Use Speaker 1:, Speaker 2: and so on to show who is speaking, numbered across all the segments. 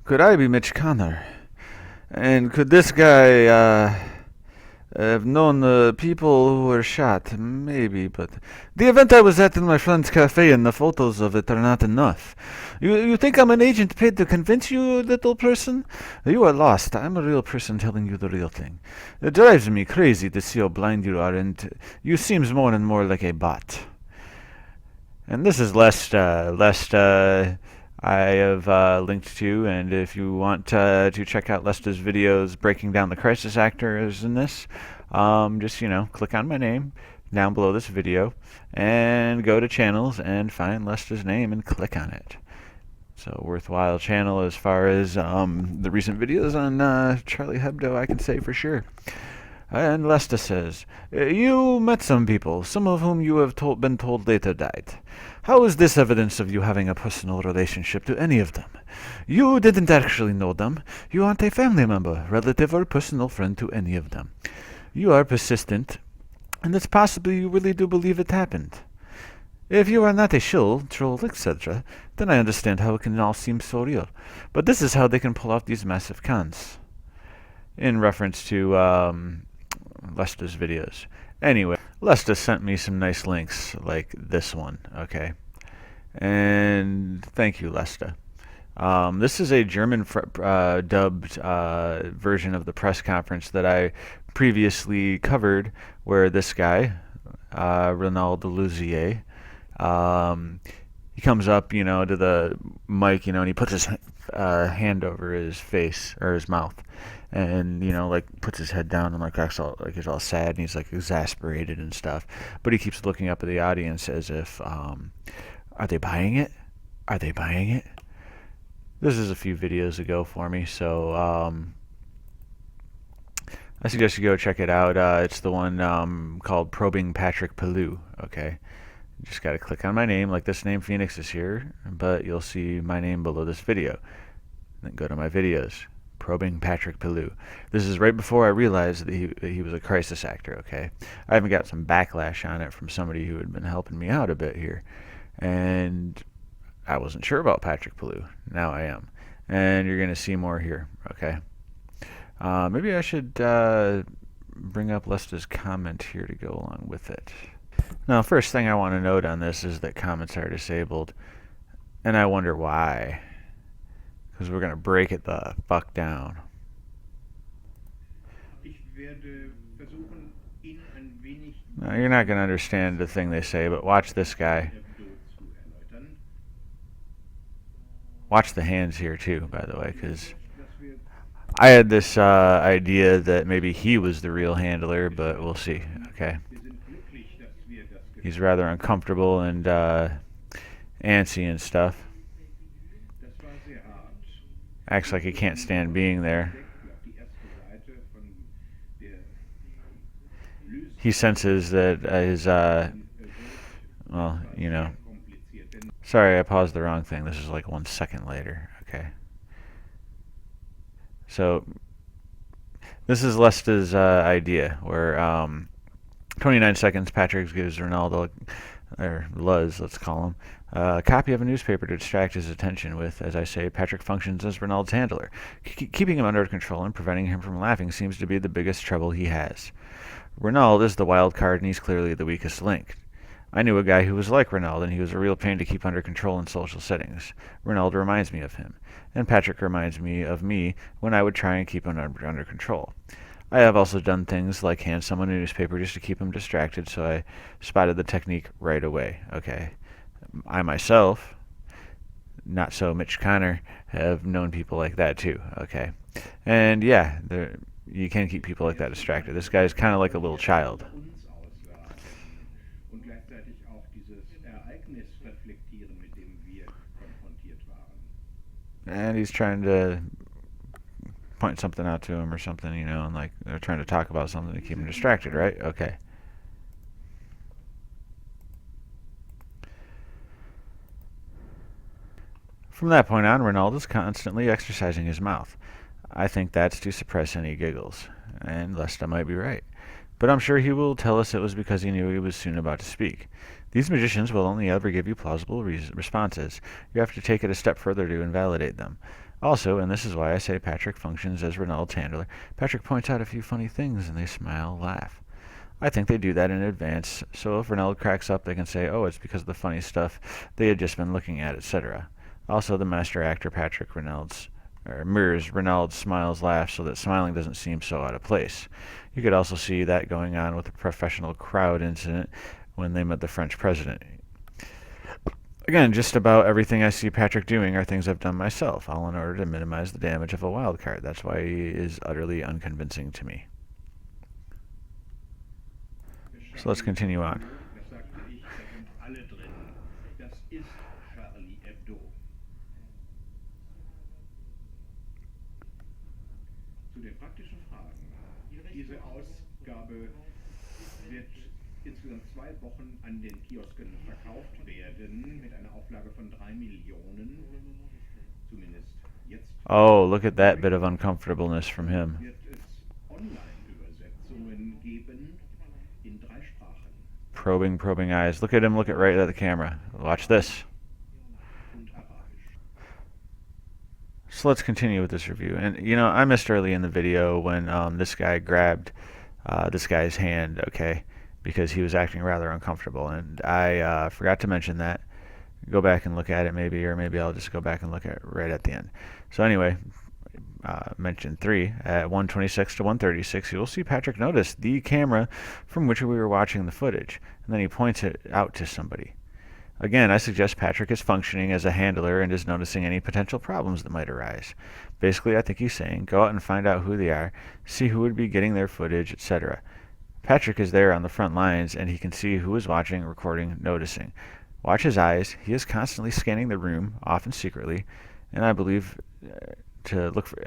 Speaker 1: Could I be Mitch Connor? And could this guy, have known the people who were shot? Maybe, but the event I was at in my friend's cafe and the photos of it are not enough. You think I'm an agent paid to convince you, little person? You are lost. I'm a real person telling you the real thing. It drives me crazy to see how blind you are, and you seems more and more like a bot. And this is Lesta. Lesta, I have linked to, and if you want to check out Lesta's videos breaking down the crisis actors in this, just, click on my name down below this video and go to channels and find Lesta's name and click on it. So, worthwhile channel as far as the recent videos on Charlie Hebdo, I can say for sure. And Lesta says, you met some people, some of whom you have been told later died. How is this evidence of you having a personal relationship to any of them? You didn't actually know them. You aren't a family member, relative, or personal friend to any of them. You are persistent, and it's possible you really do believe it happened. If you are not a shill, troll, etc., then I understand how it can all seem so real. But this is how they can pull off these massive cons. In reference to Lesta's videos. Anyway, Lesta sent me some nice links like this one, okay? And thank you, Lesta. This is a German dubbed version of the press conference that I previously covered, where this guy, Ronald Delusier, he comes up, to the mic, and he puts his hand over his face or his mouth, and puts his head down and acts all he's all sad and he's exasperated and stuff. But he keeps looking up at the audience as if, are they buying it? Are they buying it? This is a few videos ago for me, so I suggest you go check it out. It's the one called Probing Patrick Pellew. Okay. Just got to click on my name, like this name Phoenix is here, but you'll see my name below this video. Then go to my videos, Probing Patrick Pellew. This is right before I realized that he was a crisis actor, okay? I even got some backlash on it from somebody who had been helping me out a bit here. And I wasn't sure about Patrick Pellew. Now I am. And you're going to see more here, okay? Maybe I should bring up Lesta's comment here to go along with it. Now, first thing I want to note on this is that comments are disabled, and I wonder why. Because we're going to break it the fuck down. Now, you're not going to understand the thing they say, but watch this guy. Watch the hands here too, by the way, because I had this idea that maybe he was the real handler, but we'll see, okay? He's rather uncomfortable and antsy and stuff. Acts like he can't stand being there. He senses that his, Sorry, I paused the wrong thing. This is 1 second later, okay? So, this is Lesta's idea, where 29 seconds, Patrick gives Ronaldo, or Luz, let's call him, a copy of a newspaper to distract his attention with. As I say, Patrick functions as Ronaldo's handler. Keeping him under control and preventing him from laughing seems to be the biggest trouble he has. Ronaldo is the wild card, and he's clearly the weakest link. I knew a guy who was like Ronaldo, and he was a real pain to keep under control in social settings. Ronaldo reminds me of him, and Patrick reminds me of me when I would try and keep him under control. I have also done things like hand someone a newspaper just to keep him distracted, so I spotted the technique right away, okay? I myself, not so Mitch Connor, have known people like that too, okay? And yeah, you can keep people like that distracted. This guy's kind of like a little child. And he's trying to point something out to him or something, and they're trying to talk about something to keep him distracted, right? Okay. From that point on, Ronaldo's constantly exercising his mouth. I think that's to suppress any giggles, and Lesta might be right. But I'm sure he will tell us it was because he knew he was soon about to speak. These magicians will only ever give you plausible responses. You have to take it a step further to invalidate them. Also, and this is why I say Patrick functions as Renaud's handler, Patrick points out a few funny things and they smile, laugh. I think they do that in advance, so if Renaud cracks up, they can say, oh, it's because of the funny stuff they had just been looking at, etc. Also, the master actor Patrick mirrors Renaud's smiles, laughs, so that smiling doesn't seem so out of place. You could also see that going on with the professional crowd incident when they met the French president. Again, just about everything I see Patrick doing are things I've done myself, all in order to minimize the damage of a wild card. That's why he is utterly unconvincing to me. So let's continue on.
Speaker 2: Zu den praktischen Fragen. Diese Ausgabe wird insgesamt 2 Wochen an den Kiosken verkauft werden, mit einer Auflage von 3 Millionen. Zumindest jetzt.
Speaker 1: Oh, look at that bit of uncomfortableness from him.
Speaker 2: Wird es Online-Übersetzungen geben in 3 Sprachen.
Speaker 1: Probing eyes. Look at him, look right at the camera. Watch this. So let's continue with this review. And, you know, I missed early in the video when this guy grabbed this guy's hand, okay, because he was acting rather uncomfortable. And I forgot to mention that. Go back and look at it maybe, or maybe I'll just go back and look at it right at the end. So anyway, mention 3, at 126 to 136, you will see Patrick notice the camera from which we were watching the footage, and then he points it out to somebody. Again, I suggest Patrick is functioning as a handler and is noticing any potential problems that might arise. Basically, I think he's saying, go out and find out who they are, see who would be getting their footage, etc. Patrick is there on the front lines, and he can see who is watching, recording, noticing. Watch his eyes. He is constantly scanning the room, often secretly, and I believe to look for...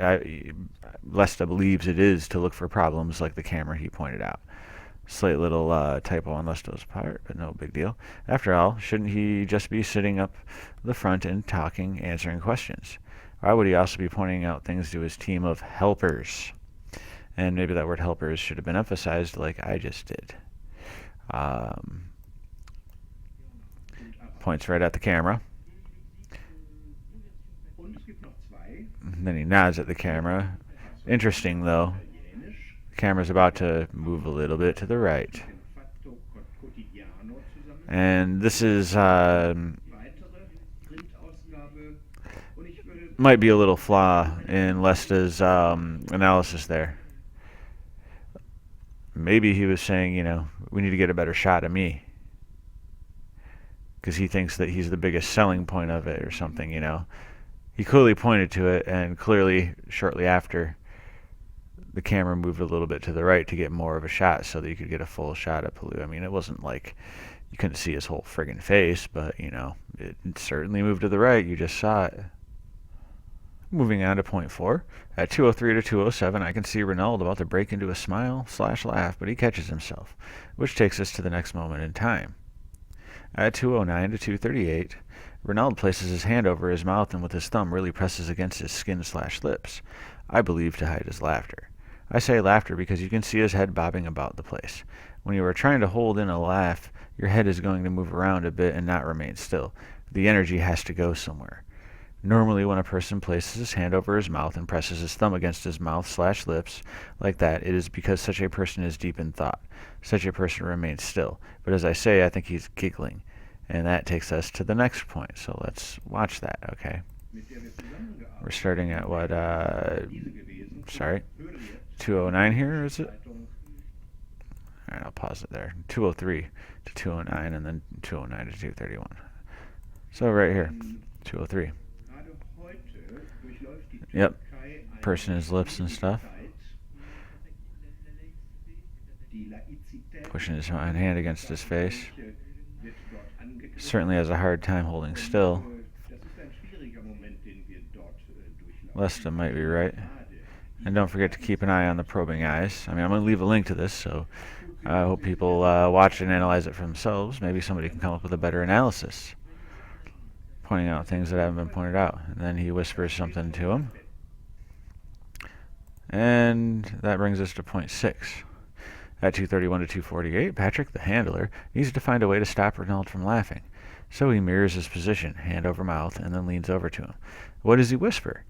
Speaker 1: Lesta believes it is to look for problems like the camera he pointed out. Slight little typo on Lesta's part, but no big deal. After all, shouldn't he just be sitting up the front and talking, answering questions? Why would he also be pointing out things to his team of helpers? And maybe that word helpers should have been emphasized like I just did. Points right at the camera. And then he nods at the camera. Interesting, though. Camera's about to move a little bit to the right. And this is might be a little flaw in Lesta's analysis there. Maybe he was saying, you know, we need to get a better shot of me, because he thinks that he's the biggest selling point of it or something, you know. He clearly pointed to it, and clearly shortly after, the camera moved a little bit to the right to get more of a shot so that you could get a full shot of Palou. I mean, it wasn't like you couldn't see his whole friggin' face, but, you know, it certainly moved to the right. You just saw it. Moving on to point 4. At 2:03 to 2:07, I can see Renaud about to break into a smile/laugh, but he catches himself, which takes us to the next moment in time. At 2:09 to 2:38, Renaud places his hand over his mouth and with his thumb really presses against his skin/lips, I believe to hide his laughter. I say laughter because you can see his head bobbing about the place. When you are trying to hold in a laugh, your head is going to move around a bit and not remain still. The energy has to go somewhere. Normally, when a person places his hand over his mouth and presses his thumb against his mouth/lips like that, it is because such a person is deep in thought. Such a person remains still. But as I say, I think he's giggling. And that takes us to the next point. So let's watch that, okay? We're starting at what, 2:09 here, is it? Alright, I'll pause it there. 2:03 to 2:09, and then 2:09 to 2:31. So right here, 2:03. Yep, pursing his lips and stuff. Pushing his hand against his face. Certainly has a hard time holding still. Lesta might be right. And don't forget to keep an eye on the probing eyes. I mean, I'm going to leave a link to this, so I hope people watch and analyze it for themselves. Maybe somebody can come up with a better analysis, pointing out things that haven't been pointed out. And then he whispers something to him. And that brings us to point 6. At 2:31 to 2:48, Patrick, the handler, needs to find a way to stop Renaud from laughing. So he mirrors his position, hand over mouth, and then leans over to him. What does he whisper?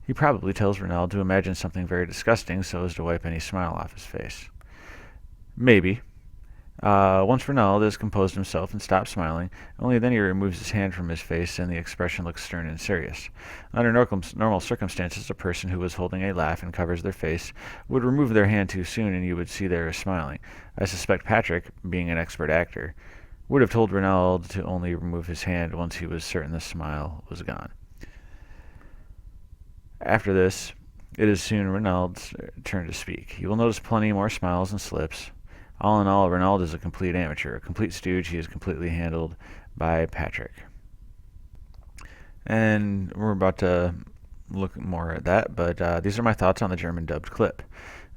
Speaker 1: He probably tells Ronald to imagine something very disgusting so as to wipe any smile off his face. Maybe. Once Ronald has composed himself and stopped smiling, only then he removes his hand from his face and the expression looks stern and serious. Under normal circumstances, a person who was holding a laugh and covers their face would remove their hand too soon and you would see they were smiling. I suspect Patrick, being an expert actor, would have told Ronald to only remove his hand once he was certain the smile was gone. After this, it is soon Ronald's turn to speak. You will notice plenty more smiles and slips. All in all, Ronald is a complete amateur, a complete stooge. He is completely handled by Patrick. And we're about to look more at that, but these are my thoughts on the German dubbed clip.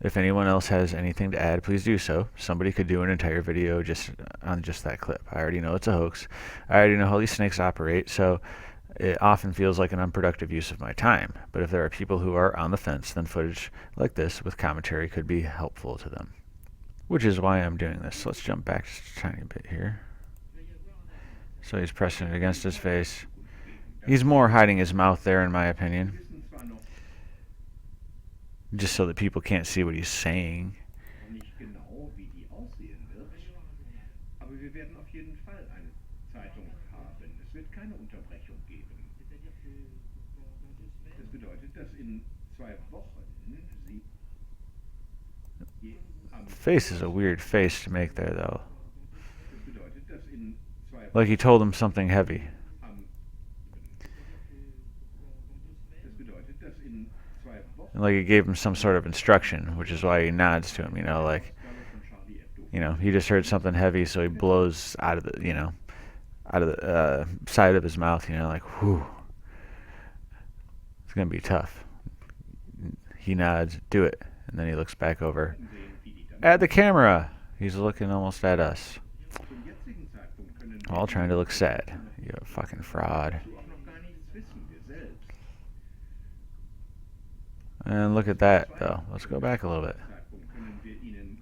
Speaker 1: If anyone else has anything to add, please do so. Somebody could do an entire video just on just that clip. I already know it's a hoax. I already know how these snakes operate, so it often feels like an unproductive use of my time. But if there are people who are on the fence, then footage like this with commentary could be helpful to them. Which is why I'm doing this. So let's jump back just a tiny bit here. So he's pressing it against his face. He's more hiding his mouth there, in my opinion. Just so that people can't see what he's saying. Face is a weird face to make there, though. Like he told him something heavy. And like he gave him some sort of instruction, which is why he nods to him, like, he just heard something heavy, so he blows out of the, side of his mouth, like, whew. It's going to be tough. He nods, do it. And then he looks back over at the camera. He's looking almost at us. All trying to look sad. You're a fucking fraud. And look at that, though. Let's go back a little bit.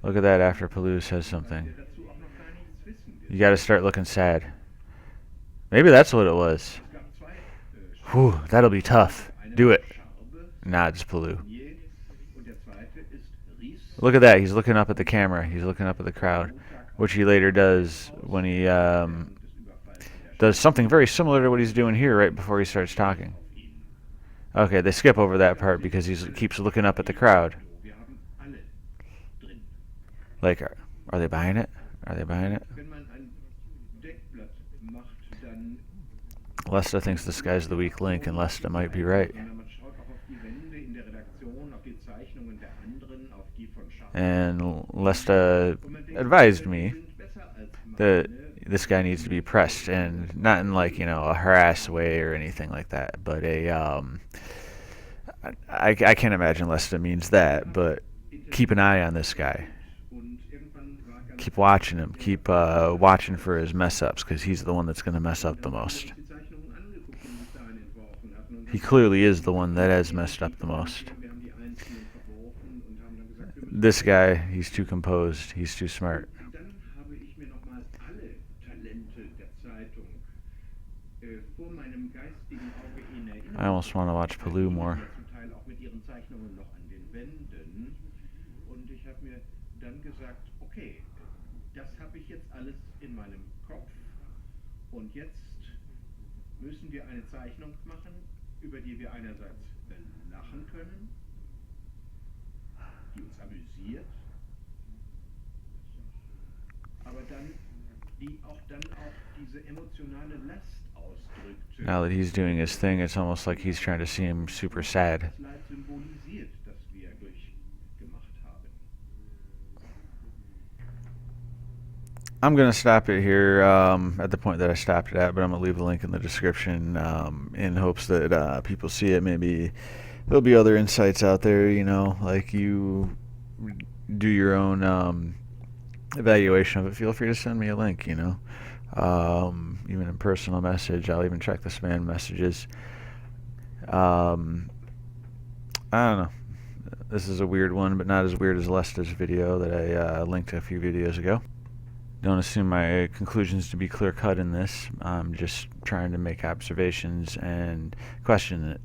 Speaker 1: Look at that after Palou says something. You gotta start looking sad. Maybe that's what it was. Whew, that'll be tough. Do it. Nods Palou. Look at that. He's looking up at the camera. He's looking up at the crowd, which he later does when he does something very similar to what he's doing here right before he starts talking. Okay, they skip over that part because he keeps looking up at the crowd. Like, are they buying it? Are they buying it? Lesta thinks this guy's the weak link, and Lesta might be right. And Lesta advised me that this guy needs to be pressed, and not in like, a harass way or anything like that, but I can't imagine Lesta means that, but keep an eye on this guy. Keep watching him. Keep watching for his mess-ups, because he's the one that's going to mess up the most. He clearly is the one that has messed up the most. This guy, he's too composed. He's too smart. I almost want to watch Palou more.
Speaker 2: Und jetzt müssen wir eine Zeichnung machen, über die wir einerseits lachen können, die uns amüsiert, aber dann die auch diese emotionale Last ausdrückt.
Speaker 1: Now that he's doing his thing, it's almost like he's trying to seem super sad.
Speaker 2: Symbolisiert, das wir durchgemacht haben.
Speaker 1: I'm going to stop it here at the point that I stopped it at, but I'm going to leave a link in the description in hopes that people see it. Maybe there'll be other insights out there, like you do your own evaluation of it. Feel free to send me a link, even in personal message. I'll even check the spam messages. I don't know. This is a weird one, but not as weird as Lesta's video that I linked a few videos ago. Don't assume my conclusions to be clear-cut in this. I'm just trying to make observations and question it.